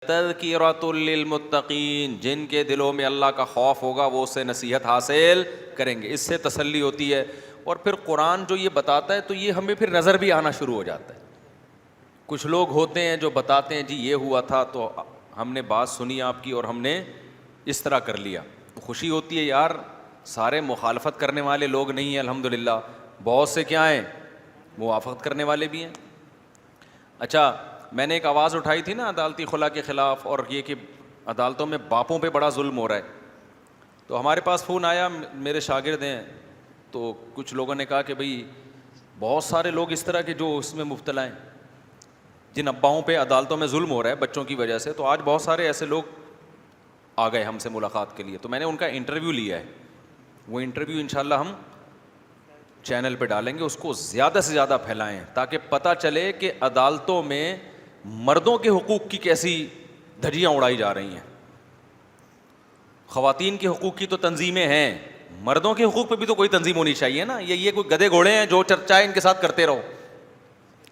تذکرۃ للمتقین، جن کے دلوں میں اللہ کا خوف ہوگا وہ اس سے نصیحت حاصل کریں گے، اس سے تسلی ہوتی ہے۔ اور پھر قرآن جو یہ بتاتا ہے تو یہ ہمیں پھر نظر بھی آنا شروع ہو جاتا ہے۔ کچھ لوگ ہوتے ہیں جو بتاتے ہیں جی یہ ہوا تھا تو ہم نے بات سنی آپ کی اور ہم نے اس طرح کر لیا، تو خوشی ہوتی ہے یار سارے مخالفت کرنے والے لوگ نہیں ہیں، الحمدللہ بہت سے کیا ہیں موافقت کرنے والے بھی ہیں۔ اچھا، میں نے ایک آواز اٹھائی تھی نا عدالتی خلا کے خلاف، اور یہ کہ عدالتوں میں باپوں پہ بڑا ظلم ہو رہا ہے، تو ہمارے پاس فون آیا، میرے شاگرد ہیں، تو کچھ لوگوں نے کہا کہ بھئی بہت سارے لوگ اس طرح کے جو اس میں مبتلا ہیں، جن اباؤں پہ عدالتوں میں ظلم ہو رہا ہے بچوں کی وجہ سے، تو آج بہت سارے ایسے لوگ آ گئے ہم سے ملاقات کے لیے، تو میں نے ان کا انٹرویو لیا ہے۔ وہ انٹرویو انشاءاللہ ہم چینل پہ ڈالیں گے، اس کو زیادہ سے زیادہ پھیلائیں تاکہ پتہ چلے کہ عدالتوں میں مردوں کے حقوق کی کیسی دھجیاں اڑائی جا رہی ہیں۔ خواتین کے حقوق کی تو تنظیمیں ہیں، مردوں کے حقوق پہ بھی تو کوئی تنظیم ہونی چاہیے نا۔ یہ کوئی گدھے گھوڑے ہیں جو چرچا ہے ان کے ساتھ کرتے رہو،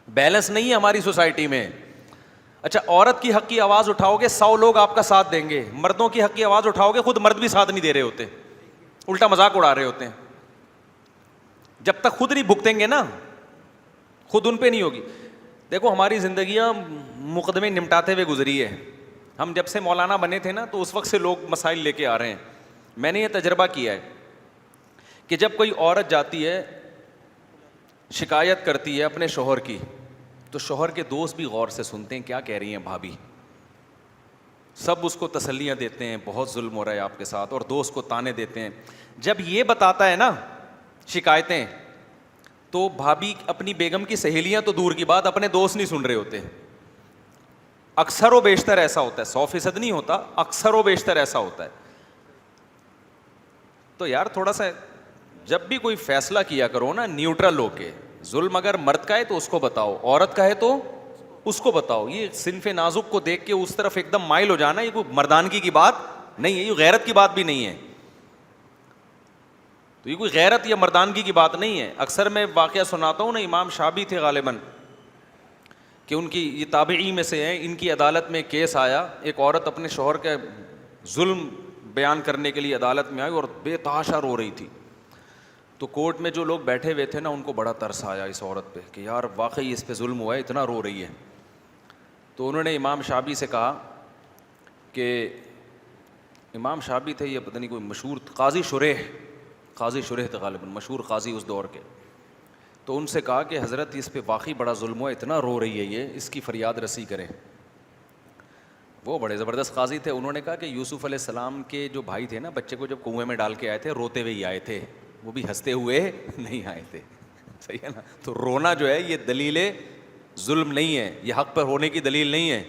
بیلنس نہیں ہے ہماری سوسائٹی میں۔ اچھا، عورت کی حق کی آواز اٹھاؤ گے 100 لوگ آپ کا ساتھ دیں گے، مردوں کی حق کی آواز اٹھاؤ گے خود مرد بھی ساتھ نہیں دے رہے ہوتے، الٹا مذاق اڑا رہے ہوتے ہیں۔ جب تک خود نہیں بھگتیں گے نا، خود ان پہ نہیں ہوگی۔ دیکھو ہماری زندگیاں مقدمے نمٹاتے ہوئے گزری ہے۔ ہم جب سے مولانا بنے تھے نا تو اس وقت سے لوگ مسائل لے کے آ رہے ہیں۔ میں نے یہ تجربہ کیا ہے کہ جب کوئی عورت جاتی ہے شکایت کرتی ہے اپنے شوہر کی، تو شوہر کے دوست بھی غور سے سنتے ہیں کیا کہہ رہی ہیں بھابی، سب اس کو تسلیاں دیتے ہیں بہت ظلم ہو رہا ہے آپ کے ساتھ، اور دوست کو تانے دیتے ہیں۔ جب یہ بتاتا ہے نا شکایتیں، تو بھابی اپنی بیگم کی سہیلیاں تو دور کی بات، اپنے دوست نہیں سن رہے ہوتے۔ اکثر و بیشتر ایسا ہوتا ہے، 100% نہیں ہوتا، اکثر و بیشتر ایسا ہوتا ہے۔ تو یار تھوڑا سا جب بھی کوئی فیصلہ کیا کرو نا نیوٹرل ہو کے، ظلم اگر مرد کا ہے تو اس کو بتاؤ، عورت کا ہے تو اس کو بتاؤ۔ یہ صنف نازک کو دیکھ کے اس طرف ایک دم مائل ہو جانا، یہ کوئی مردانگی کی بات نہیں ہے، یہ غیرت کی بات بھی نہیں ہے، تو یہ کوئی غیرت یا مردانگی کی بات نہیں ہے۔ اکثر میں واقعہ سناتا ہوں نا، امام شافعی تھے غالباً، کہ ان کی یہ تابعی میں سے ہیں، ان کی عدالت میں کیس آیا، ایک عورت اپنے شوہر کے ظلم بیان کرنے کے لیے عدالت میں آئی اور بے تحاشا رو رہی تھی۔ تو کورٹ میں جو لوگ بیٹھے ہوئے تھے نا ان کو بڑا ترس آیا اس عورت پہ کہ یار واقعی اس پہ ظلم ہوا ہے، اتنا رو رہی ہے۔ تو انہوں نے امام شافعی سے کہا کہ امام شافعی تھے، یہ پتہ نہیں کوئی مشہور قاضی شریح تھے غالباً، مشہور قاضی اس دور کے۔ تو ان سے کہا کہ حضرت اس پہ واقعی بڑا ظلم ہوا، اتنا رو رہی ہے یہ، اس کی فریاد رسی کریں۔ وہ بڑے زبردست قاضی تھے، انہوں نے کہا کہ یوسف علیہ السلام کے جو بھائی تھے نا، بچے کو جب کنویں میں ڈال کے آئے تھے روتے ہوئے ہی آئے تھے، وہ بھی ہنستے ہوئے نہیں آئے تھے، صحیح ہے نا؟ تو رونا جو ہے یہ دلیل ظلم نہیں ہے، یہ حق پر ہونے کی دلیل نہیں ہے۔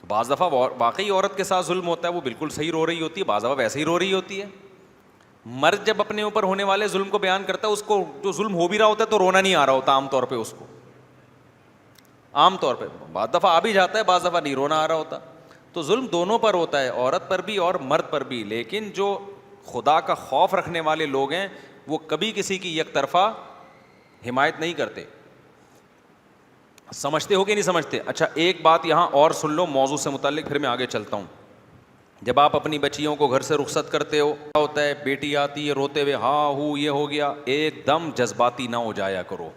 بعض دفعہ واقعی عورت کے ساتھ ظلم ہوتا ہے، وہ بالکل صحیح رو رہی ہوتی ہے، بعض دفعہ ویسے ہی رو رہی ہوتی ہے۔ مرد جب اپنے اوپر ہونے والے ظلم کو بیان کرتا ہے، اس کو جو ظلم ہو بھی رہا ہوتا ہے تو رونا نہیں آ رہا ہوتا عام طور پہ، اس کو عام طور پہ بعض دفعہ آ بھی جاتا ہے، بعض دفعہ نہیں رونا آ رہا ہوتا۔ تو ظلم دونوں پر ہوتا ہے، عورت پر بھی اور مرد پر بھی، لیکن جو خدا کا خوف رکھنے والے لوگ ہیں وہ کبھی کسی کی یک طرفہ حمایت نہیں کرتے۔ سمجھتے ہو کہ نہیں سمجھتے؟ اچھا ایک بات یہاں اور سن لو موضوع سے متعلق، پھر میں آگے چلتا ہوں۔ جب آپ اپنی بچیوں کو گھر سے رخصت کرتے ہو، کیا ہوتا ہے؟ بیٹی آتی ہے روتے ہوئے، ہاں ہو یہ ہو گیا، ایک دم جذباتی نہ ہو جایا کرو۔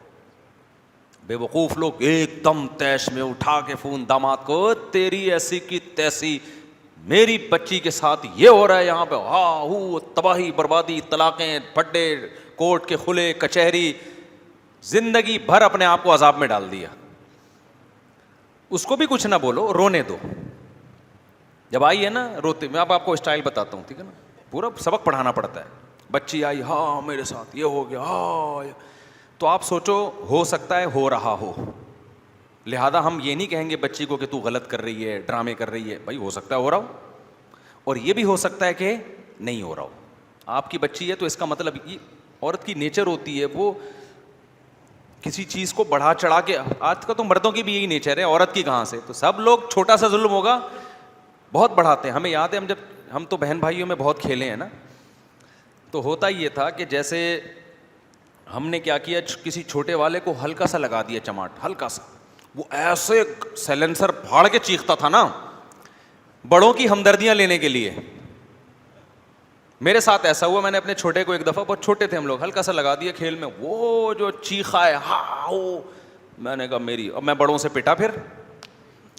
بے وقوف لوگ ایک دم تیش میں اٹھا کے فون داماد کو، تیری ایسی کی تیسی، میری بچی کے ساتھ یہ ہو رہا ہے یہاں پہ، ہاں ہو، تباہی بربادی، طلاقیں، پھڈے، کورٹ کے کھلے، کچہری، زندگی بھر اپنے آپ کو عذاب میں ڈال دیا۔ اس کو بھی کچھ نہ بولو، رونے دو۔ جب آئی ہے نا روتے، میں اب آپ کو اسٹائل بتاتا ہوں، ٹھیک ہے نا؟ پورا سبق پڑھانا پڑتا ہے۔ بچی آئی، ہاں میرے ساتھ یہ ہو گیا، ہاں، تو آپ سوچو ہو سکتا ہے ہو رہا ہو، لہذا ہم یہ نہیں کہیں گے بچی کو کہ تو غلط کر رہی ہے، ڈرامے کر رہی ہے، بھائی ہو سکتا ہے ہو رہا ہو، اور یہ بھی ہو سکتا ہے کہ نہیں ہو رہا ہو۔ آپ کی بچی ہے تو اس کا مطلب یہ عورت کی نیچر ہوتی ہے، وہ کسی چیز کو بڑھا چڑھا کے، آج کا تو مردوں کی بھی یہی نیچر ہے، عورت کی کہاں سے؟ تو سب لوگ چھوٹا سا ظلم ہوگا بہت بڑھاتے ہیں۔ ہمیں یاد ہے ہم تو بہن بھائیوں میں بہت کھیلے ہیں نا، تو ہوتا یہ تھا کہ جیسے ہم نے کیا کیا، کسی چھوٹے والے کو ہلکا سا لگا دیا چماٹ، ہلکا سا، وہ ایسے سیلنسر پھاڑ کے چیختا تھا نا بڑوں کی ہمدردیاں لینے کے لیے. میرے ساتھ ایسا ہوا, میں نے اپنے چھوٹے کو ایک دفعہ, بہت چھوٹے تھے ہم لوگ, ہلکا سا لگا دیا کھیل میں, وہ جو چیخا ہے ہاں وہ, میں نے کہا میری, اب میں بڑوں سے پٹا پھر,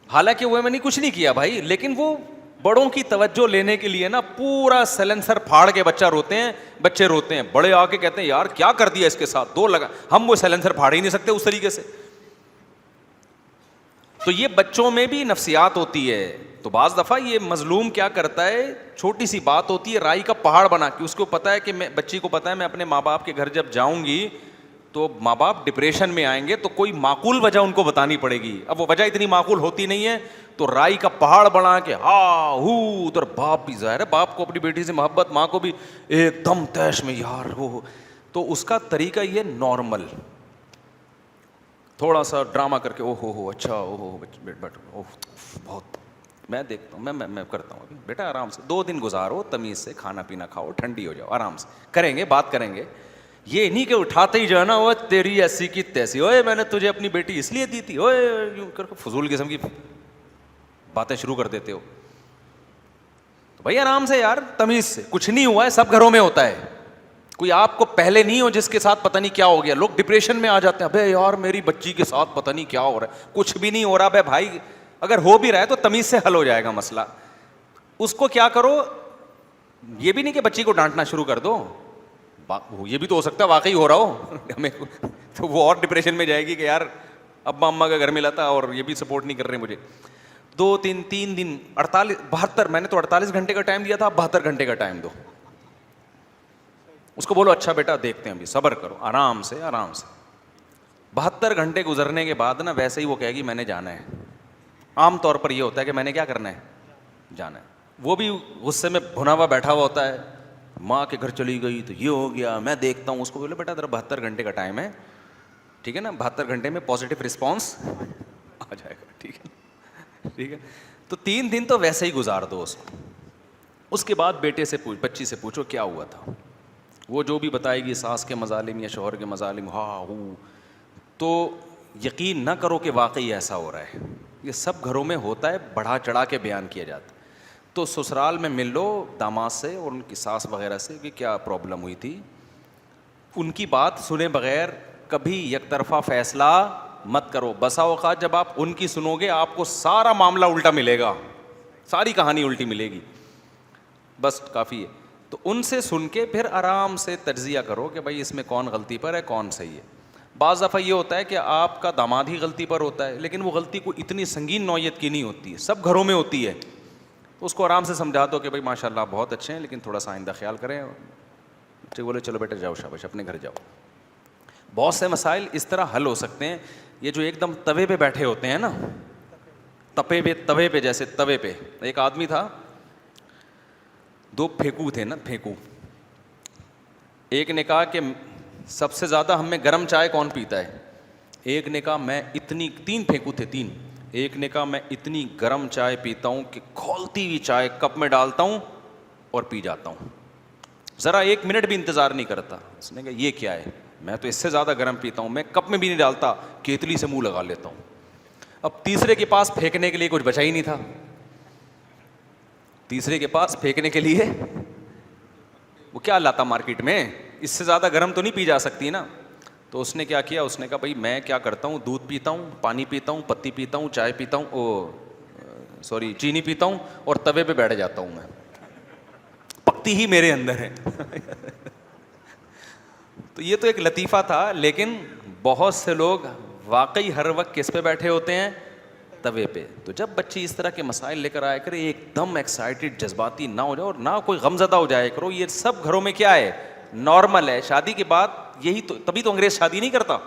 حالانکہ وہ میں نے کچھ نہیں کیا بھائی, لیکن وہ بڑوں کی توجہ لینے کے لیے نا پورا سیلنسر پھاڑ کے بچے روتے ہیں, بڑے آ کے کہتے ہیں یار کیا کر دیا اس کے ساتھ, دو لگا, ہم وہ سیلنسر پھاڑ ہی نہیں سکتے اس طریقے سے. تو یہ بچوں میں بھی نفسیات ہوتی ہے. تو بعض دفعہ یہ مظلوم کیا کرتا ہے, چھوٹی سی بات ہوتی ہے رائی کا پہاڑ بنا کے, اس کو پتا ہے کہ بچی کو پتا ہے میں اپنے ماں باپ کے گھر جب جاؤں گی تو ماں باپ ڈپریشن میں آئیں گے, تو کوئی معقول وجہ ان کو بتانی پڑے گی. اب وہ وجہ اتنی معقول ہوتی نہیں ہے, تو رائی کا پہاڑ بنا کے ہاں ہو, ادھر باپ بھی ظاہر ہے, باپ کو اپنی بیٹی سے محبت, ماں کو بھی ایک دم تیش میں یار ہو, تو اس کا طریقہ یہ نارمل, تھوڑا سا ڈرامہ کر کے او ہو اچھا او ہو بیٹھ بہت, میں دیکھتا ہوں, میں کرتا ہوں, بیٹا آرام سے 2 دن گزارو, تمیز سے کھانا پینا کھاؤ, ٹھنڈی ہو جاؤ, آرام سے کریں گے, بات کریں گے. یہ نہیں کہ اٹھاتے ہی جو ہے نا وہ تیری ایسی کی تیسی, اوے میں نے تجھے اپنی بیٹی اس لیے دی تھی, اوے یوں کر کے فضول قسم کی باتیں شروع کر دیتے ہو. تو بھائی آرام سے یار, تمیز سے, کچھ نہیں ہوا ہے, سب گھروں میں ہوتا ہے. کوئی آپ کو پہلے نہیں ہو جس کے ساتھ پتہ نہیں کیا ہو گیا, لوگ ڈپریشن میں آ جاتے ہیں, ابے یار میری بچی کے ساتھ پتہ نہیں کیا ہو رہا ہے, کچھ بھی نہیں ہو رہا. بے بھائی اگر ہو بھی رہا ہے تو تمیز سے حل ہو جائے گا مسئلہ. اس کو کیا کرو, یہ بھی نہیں کہ بچی کو ڈانٹنا شروع کر دو, یہ بھی تو ہو سکتا ہے واقعی ہو رہا ہو ہمیں, تو وہ اور ڈپریشن میں جائے گی کہ یار ابا اماں کا گھر ملا تھا اور یہ بھی سپورٹ نہیں کر رہے مجھے. 3 دن 72, میں نے تو 48 گھنٹے کا ٹائم دیا تھا, 72 گھنٹے کا ٹائم دو. اس کو بولو اچھا بیٹا دیکھتے ہیں, ابھی صبر کرو, آرام سے 72 گھنٹے گزرنے کے بعد نا ویسے ہی وہ کہے گی میں نے جانا ہے. عام طور پر یہ ہوتا ہے کہ میں نے کیا کرنا ہے, جانا ہے. وہ بھی غصے میں بھنا ہوا بیٹھا ہوا ہوتا ہے, ماں کے گھر چلی گئی تو یہ ہو گیا, میں دیکھتا ہوں. اس کو بولے بیٹا ذرا 72 گھنٹے کا ٹائم ہے, ٹھیک ہے نا, 72 گھنٹے میں پازیٹیو رسپانس آ جائے گا, ٹھیک ہے. تو 3 دن تو ویسے ہی گزار دو اس کو. اس کے بعد بیٹے سے بچی سے پوچھو کیا ہوا تھا, وہ جو بھی بتائے گی ساس کے مظالم یا شوہر کے مظالم ہاں ہو, تو یقین نہ کرو کہ واقعی ایسا ہو رہا ہے. یہ سب گھروں میں ہوتا ہے, بڑھا چڑھا کے بیان کیا جاتا ہے. تو سسرال میں مل لو داماد سے اور ان کی ساس وغیرہ سے کہ کیا پرابلم ہوئی تھی, ان کی بات سنے بغیر کبھی یک طرفہ فیصلہ مت کرو. بسا اوقات جب آپ ان کی سنو گے آپ کو سارا معاملہ الٹا ملے گا, ساری کہانی الٹی ملے گی, بس کافی ہے. تو ان سے سن کے پھر آرام سے تجزیہ کرو کہ بھائی اس میں کون غلطی پر ہے کون صحیح ہے. بعض دفعہ یہ ہوتا ہے کہ آپ کا داماد ہی غلطی پر ہوتا ہے, لیکن وہ غلطی کوئی اتنی سنگین نوعیت کی نہیں ہوتی ہے, سب گھروں میں ہوتی ہے. تو اس کو آرام سے سمجھا دو کہ بھائی ماشاء اللہ بہت اچھے ہیں, لیکن تھوڑا سا آئندہ خیال کریں. ٹھیک, بولے چلو بیٹا جاؤ شاباش اپنے گھر جاؤ. بہت سے مسائل اس طرح حل ہو سکتے ہیں. یہ جو ایک دم توے پہ بیٹھے ہوتے ہیں نا, توے پہ جیسے توے پہ ایک آدمی تھا, 2 پھینکو تھے نا, پھینکو. ایک نے کہا کہ سب سے زیادہ ہم میں گرم چائے کون پیتا ہے, ایک نے کہا میں اتنی, 3 پھینکو تھے 3, ایک نے کہا میں اتنی گرم چائے پیتا ہوں کہ کھولتی ہوئی چائے کپ میں ڈالتا ہوں اور پی جاتا ہوں, ذرا 1 منٹ بھی انتظار نہیں کرتا. اس نے کہا یہ کیا ہے, میں تو اس سے زیادہ گرم پیتا ہوں, میں کپ میں بھی نہیں ڈالتا, کیتلی سے منہ لگا لیتا ہوں. اب تیسرے کے پاس پھینکنے کے لیے کچھ بچا ہی نہیں تھا, تیسرے کے پاس پھینکنے کے لیے وہ کیا لاتا مارکیٹ میں, اس سے زیادہ گرم تو نہیں پی جا سکتی نا. تو اس نے کیا کیا, اس نے کہا بھائی میں کیا کرتا ہوں, دودھ پیتا ہوں, پانی پیتا ہوں, پتی پیتا ہوں, چائے پیتا ہوں, چینی پیتا ہوں اور توے پہ بیٹھ جاتا ہوں, میں پکتی ہی میرے اندر ہے. تو یہ تو ایک لطیفہ تھا, لیکن بہت سے لوگ واقعی ہر وقت کس پہ بیٹھے ہوتے ہیں, توے پہ. تو جب بچی اس طرح کے مسائل لے کر آیا کرے, ایک دم ایکسائٹیڈ جذباتی نہ ہو جاؤ اور نہ کوئی غمزدہ ہو جائے کرو. یہ سب گھروں میں کیا ہے, نارمل ہے. شادی کے بعد یہی تو, تبھی تو انگریز شادی نہیں کرتا.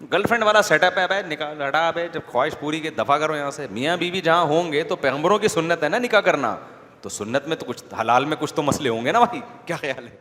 گرل فرینڈ والا سیٹ اپ ہے, بھائی نکاح لڑا ہے, جب خواہش پوری کے دفاع کرو یہاں سے. میاں بیوی جہاں ہوں گے تو پیغمبروں کی سنت ہے نا نکاح کرنا, تو سنت میں تو کچھ, حلال میں کچھ تو مسئلے ہوں گے نا بھائی, کیا خیال ہے.